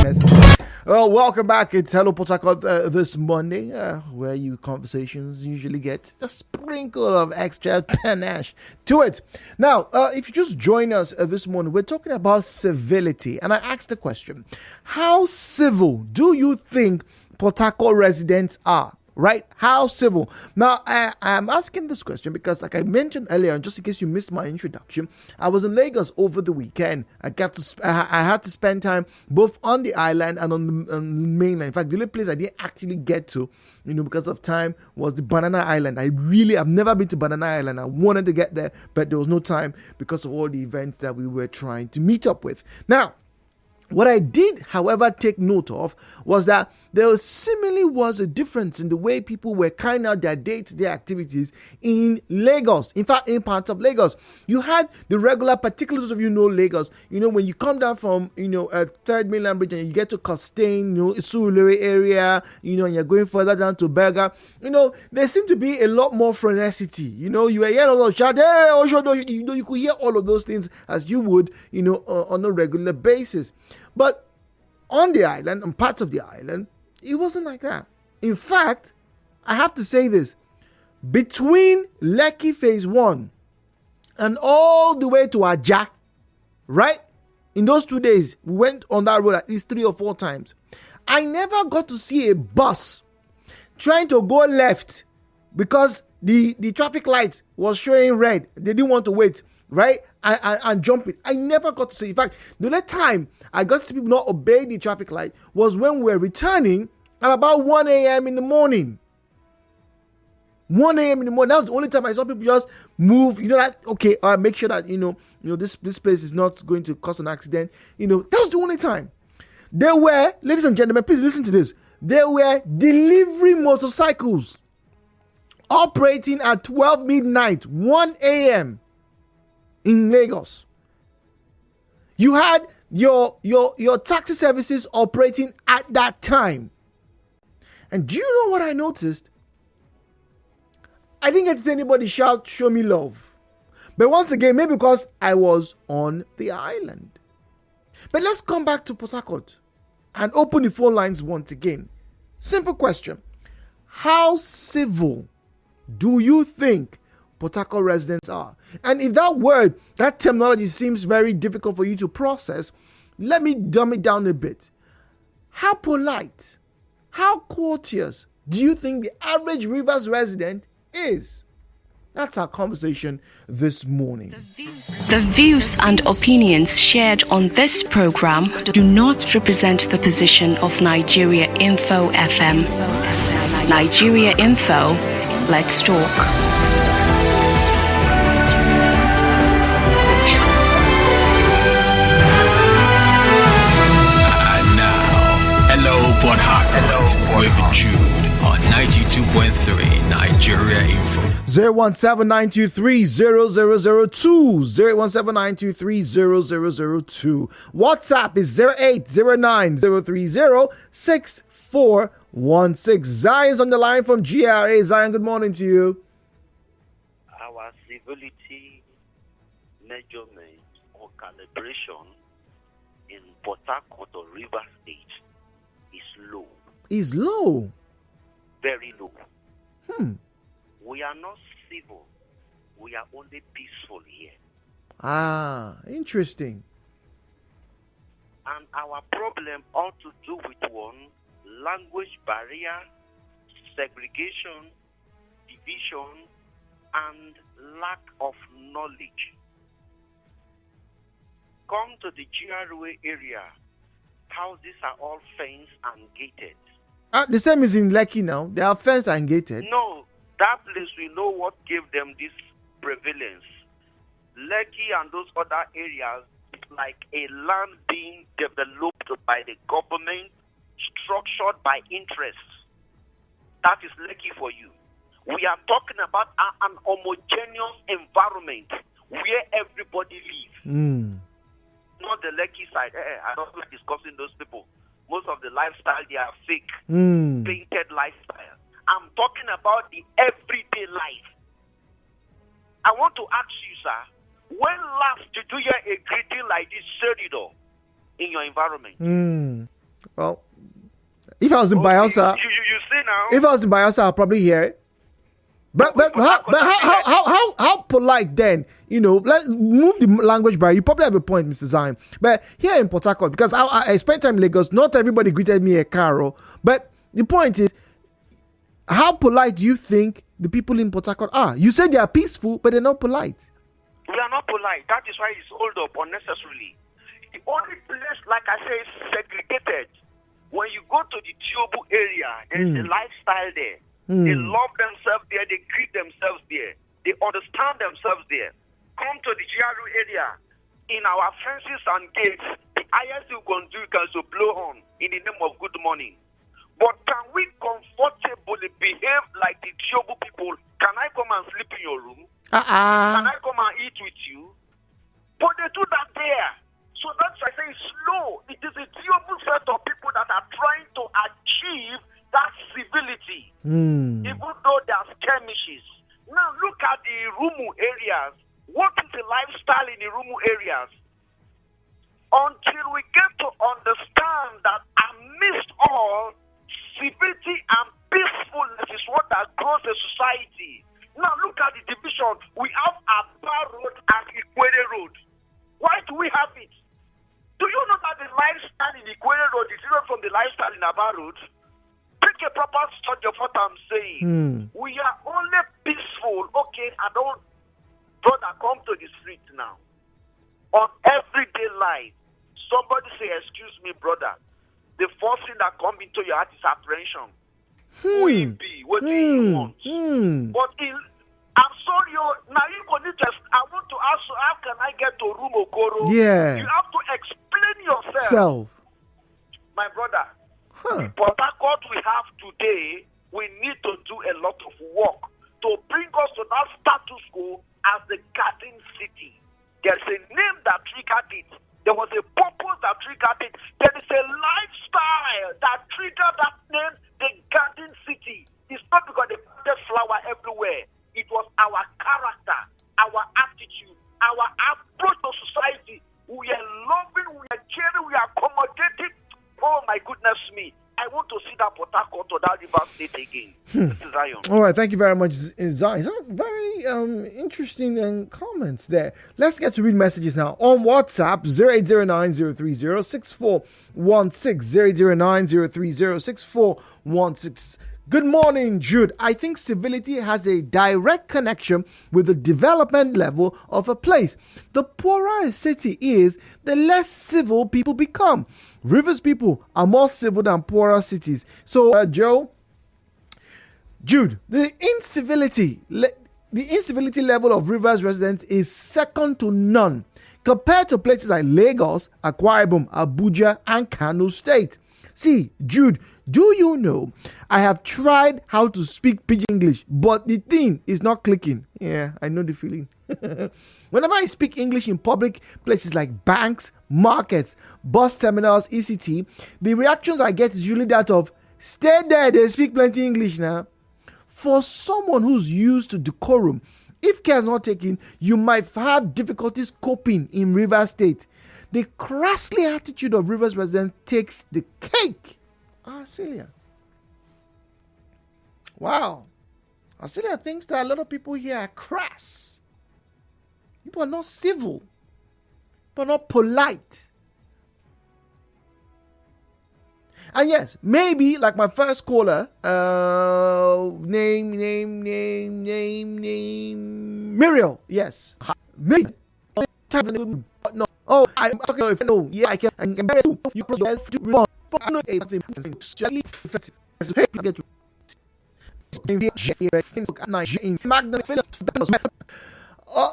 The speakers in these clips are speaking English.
business. Well, welcome back. It's Hello Port Harcourt this Monday, where you conversations usually get a sprinkle of extra panache to it. Now, if you just join us this morning, we're talking about civility. And I asked the question, how civil do you think Port Harcourt residents are? Right? How civil? Now, I'm asking this question because, like I mentioned earlier, just in case you missed my introduction, I was in Lagos over the weekend. I had to spend time both on the island and on the mainland. In fact, the only place I didn't actually get to, because of time, was the Banana Island. I've never been to Banana Island. I wanted to get there, but there was no time because of all the events that we were trying to meet up with. Now, what I did, however, take note of was that there seemingly was a difference in the way people were carrying out their day-to-day activities in Lagos. In fact, in parts of Lagos, you had the regular, particulars of Lagos. When you come down from a Third Mainland Bridge and you get to Costain, Surulere area, and you're going further down to Berger, there seemed to be a lot more frenesity. You were hearing a lot of shout, hey, you could hear all of those things as you would, on a regular basis. But on the island, and parts of the island, it wasn't like that. In fact, I have to say this. Between Lekki Phase 1 and all the way to Aja, right? In those 2 days, we went on that road at least 3 or 4 times. I never got to see a bus trying to go left because the traffic light was showing red. They didn't want to wait. Right? And jump it. I never got to see. In fact, the only time I got to see people not obey the traffic light was when we were returning at about 1 a.m. in the morning. 1 a.m. in the morning. That was the only time I saw people just move. Okay, all right, make sure that, this place is not going to cause an accident. That was the only time. There were, ladies and gentlemen, please listen to this. There were delivery motorcycles operating at 12 midnight, 1 a.m. in Lagos. You had your taxi services operating at that time. And do you know what I noticed? I didn't get to see anybody shout, show me love. But once again, maybe because I was on the island. But let's come back to Port Harcourt and open the phone lines once again. Simple question. How civil do you think Port Harcourt residents are? And if that terminology seems very difficult for you to process, let me dumb it down a bit. How polite, how courteous do you think the average Rivers resident is? That's our conversation this morning. The views and opinions shared on this program do not represent the position of Nigeriainfo FM. Nigeriainfo, let's talk. Port Harcourt with Jude on 92.3 Nigeriainfo. 017-923-0002. 017-923-0002. WhatsApp is 0809-030-6416. Zion's on the line from GRA. Zion, good morning to you. Our civility measurement or calibration in Port Harcourt or Rivers State low. Is low? Very low. We are not civil. We are only peaceful here. Ah, interesting. And our problem ought to do with language barrier, segregation, division, and lack of knowledge. Come to the GRA area. Houses are all fenced and gated. The same is in Lekki now. They are fenced and gated. No, that place, we know what gave them this prevalence. Lekki and those other areas, it's like a land being developed by the government, structured by interests. That is Lekki for you. We are talking about an homogeneous environment where everybody lives. Not the Lekki side. I don't like discussing those people. Most of the lifestyle, they are fake, painted lifestyle. I'm talking about the everyday life. I want to ask you, sir, when last did you hear a greeting like this, Serido, in your environment? Well, if I was in Bayelsa, You see now. if I was in Bayelsa, I'll probably hear it. But how polite then? Let's move the language barrier. You probably have a point, Mr. Zion. But here in Port Harcourt, because I spent time in Lagos, not everybody greeted me a caro. But the point is, how polite do you think the people in Port Harcourt are? You say they are peaceful, but they're not polite. We are not polite. That is why it's hold up unnecessarily. The only place, like I say, is segregated. When you go to the Tiobu area, there's a lifestyle there. They love themselves there. They greet themselves there. They understand themselves there. Come to the GRU area. In our fences and gates, the highest you can do is to blow on in the name of good morning. But can we comfortably behave like the Tiobu people? Can I come and sleep in your room? Can I come and eat with you? But they do that there. So that's why I say it's slow. It is a Tiobu set of people that are trying to achieve that civility, even though there are skirmishes. Now look at the Rumu areas. What is the lifestyle in the Rumu areas? Until we get to understand that amidst all, civility and peacefulness is what that grows a society. Now look at the division. We have Aba Road and Ikwere Road. Why do we have it? Do you know that the lifestyle in Ikwere Road is different from the lifestyle in Aba Road? Take a proper study of what I'm saying. We are only peaceful. Okay, brother, come to the street now. On everyday life, somebody say, excuse me, brother. The first thing that comes into your heart is apprehension. Who it be? What do you want? But I'm sorry, now you go need to. I want to ask you, how can I get to Room Okoro? Yeah. You have to explain yourself. My brother. The Port Harcourt we have today, we need to do a lot of work to bring us to that status quo as the garden city. There's a name that triggered it. There was a purpose that triggered it. There is a lifestyle that triggered that name, the garden city. It's not because they planted flower everywhere. It was our character, our attitude, our approach to society. We are loving, we are caring, we are accommodating. Oh my goodness me. I want to see that Port Harcourt or that River State again. This is Zion. All right, thank you very much, Zion. Some very interesting comments there. Let's get to read messages now. On WhatsApp, 0809-030-6416, 0809-030-6416. Good morning, Jude. I think civility has a direct connection with the development level of a place. The poorer a city is, the less civil people become. Rivers people are more civil than poorer cities. So, Jude, the incivility level of Rivers residents is second to none compared to places like Lagos, Akwa Ibom, Abuja, and Kano State. See, Jude, do you know I have tried how to speak Pidgin English, but the thing is not clicking. Yeah, I know the feeling. Whenever I speak English in public places like banks, markets, bus terminals, ECT, the reactions I get is usually that of, stay there, they speak plenty English now. For someone who's used to decorum, if care is not taken, you might have difficulties coping in Rivers State. The crassly attitude of Rivers residents takes the cake. Arcelia. Wow. Arcelia thinks that a lot of people here are crass. People are not civil. People are not polite. And yes, maybe like my first caller, name, Muriel. Yes. Maybe. No. Oh, I'm talking about no. Yeah, I can embarrass you. You cross your head to respond. But I know a thing.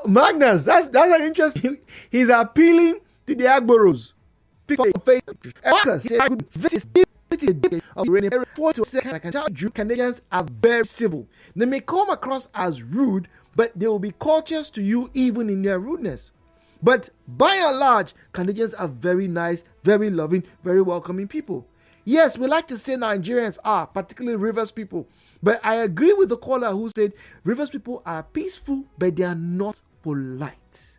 Magnus, that's an interesting. He's appealing to the Agboros. I can tell you, Canadians are very civil. They may come across as rude, but they will be courteous to you even in their rudeness. But by and large, Canadians are very nice, very loving, very welcoming people. Yes, we like to say Nigerians are, particularly Rivers people. But I agree with the caller who said Rivers people are peaceful, but they are not polite.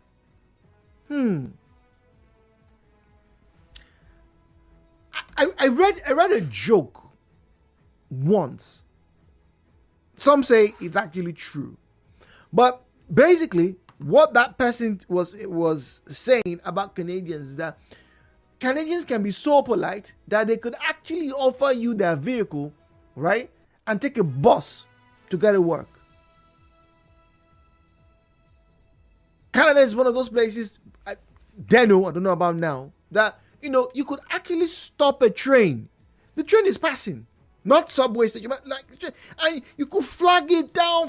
I read a joke once. Some say it's actually true, but basically, what that person was saying about Canadians is that Canadians can be so polite that they could actually offer you their vehicle, right, and take a bus to get to work. Canada is one of those places, I don't know about now, that, you could actually stop a train. The train is passing, not subway station, and you could flag it down,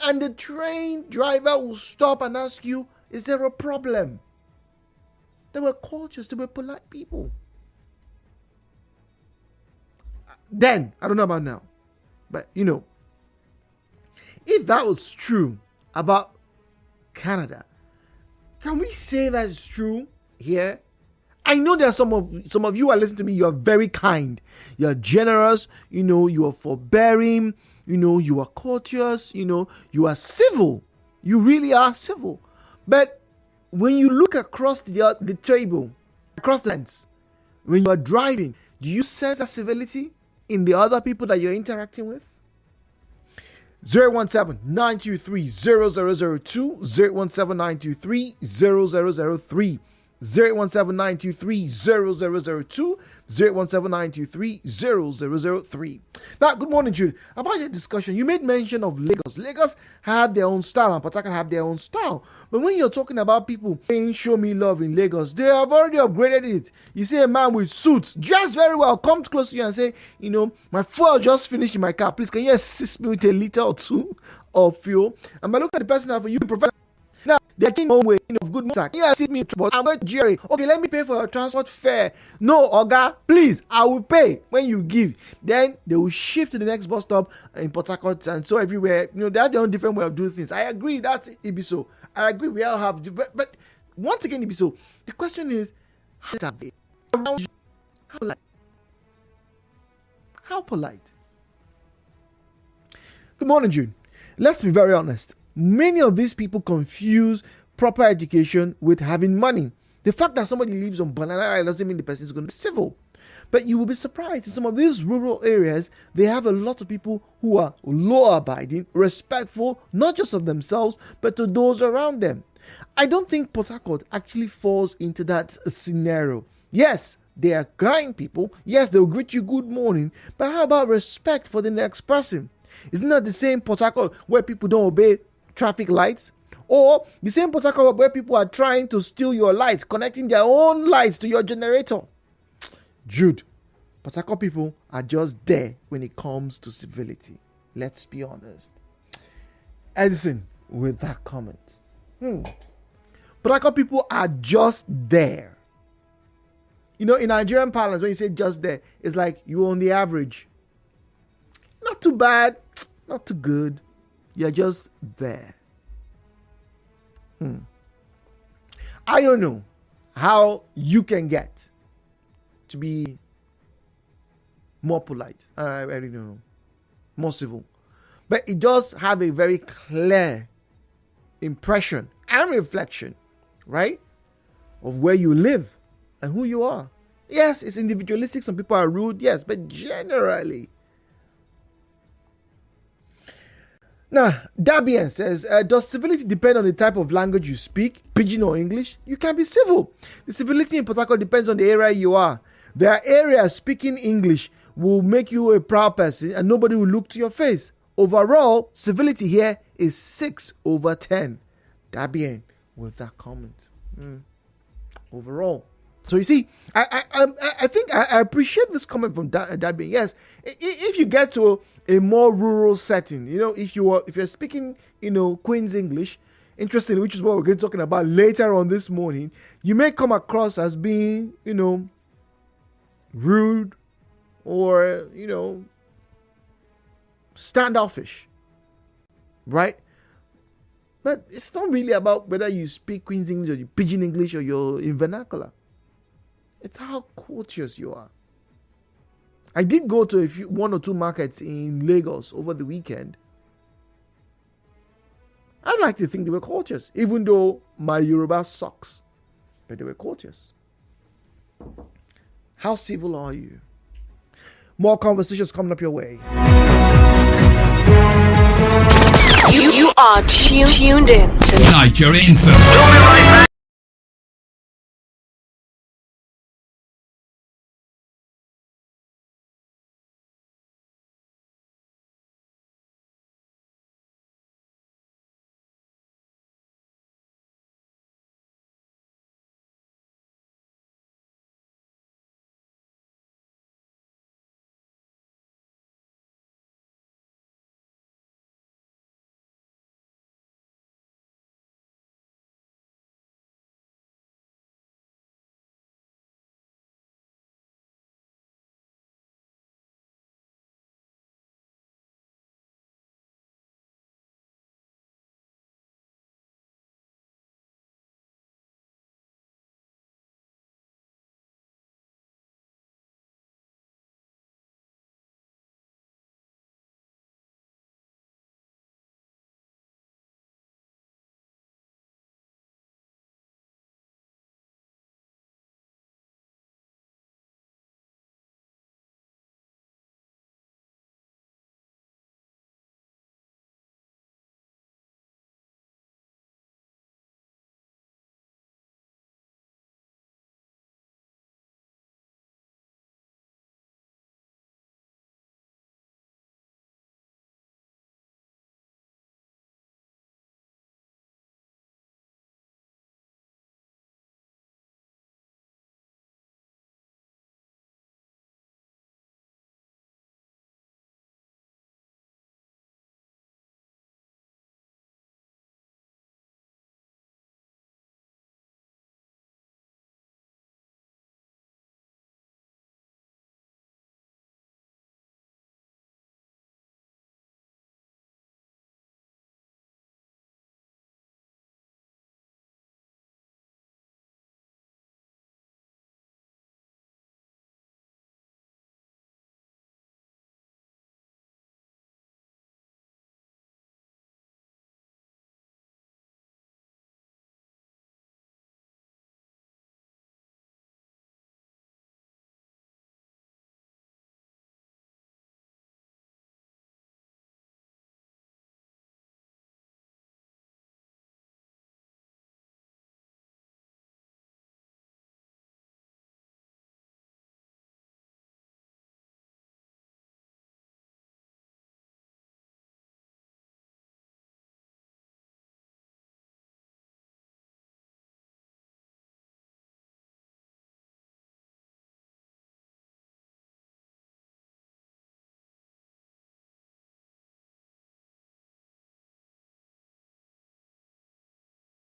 and the train driver will stop and ask you, is there a problem? They were courteous, they were polite people. Then, I don't know about now, but if that was true about Canada, can we say that's true here? I know there are some of you are listening to me. You are very kind. You are generous. You are forbearing. You are courteous. You are civil. You really are civil. But when you look across the table, across the lens, when you are driving, do you sense that civility in the other people that you're interacting with? 017-923-0002, 017-923-0003, 017-923-0002, 017-923-0003. Now, good morning, Jude. About your discussion, you made mention of Lagos. Lagos have their own style, and Port Harcourt have their own style. But when you're talking about people saying "show me love" in Lagos, they have already upgraded it. You see a man with suits, dressed very well, come close to you and say, my fuel just finished in my car. Please, can you assist me with a liter or two of fuel? And by looking at the person now for you, professional. Now, they're taking one way of good money. You assist me, but I'm going to Jerry. Okay, let me pay for your transport fare. No, Oga, please, I will pay when you give. Then they will shift to the next bus stop in Port Harcourt and so everywhere. They have their own different way of doing things. I agree, that's Ibiso. I agree, we all have, but once again, Ibiso, the question is, how polite? How polite? Good morning, June. Let's be very honest. Many of these people confuse proper education with having money. The fact that somebody lives on Banana Island doesn't mean the person is going to be civil. But you will be surprised in some of these rural areas, they have a lot of people who are law-abiding, respectful, not just of themselves, but to those around them. I don't think Port Harcourt actually falls into that scenario. Yes, they are kind people. Yes, they'll greet you good morning. But how about respect for the next person? Isn't that the same Port Harcourt where people don't obey traffic lights? Or the same Port Harcourt where people are trying to steal your lights, connecting their own lights to your generator? Jude, Port Harcourt people are just there when it comes to civility. Let's be honest. Edison with that comment. Port Harcourt people are just there. In Nigerian parlance, when you say just there, it's like you're on the average. Not too bad, not too good. You're just there. I don't know how you can get to be more polite. I really don't know. More civil. But it does have a very clear impression and reflection, right, of where you live and who you are. Yes, it's individualistic. Some people are rude. Yes, but generally. Now, Dabian says, does civility depend on the type of language you speak, Pidgin or English? You can be civil. The civility in Port Harcourt depends on the area you are. There are areas speaking English will make you a proud person and nobody will look to your face. Overall, civility here is 6/10. Dabian with that comment. Overall. So you see, I think I appreciate this comment from Dabian. Yes, if you get to a more rural setting, if you're speaking, Queen's English, interestingly, which is what we're going to be talking about later on this morning, you may come across as being, rude or, standoffish, right? But it's not really about whether you speak Queen's English or you Pidgin English or you're in vernacular. It's how courteous you are. I did go to one or two markets in Lagos over the weekend. I'd like to think they were courteous, even though my Yoruba sucks. But they were courteous. How civil are you? More conversations coming up your way. You are tuned in to Nigeriainfo. We'll be right back.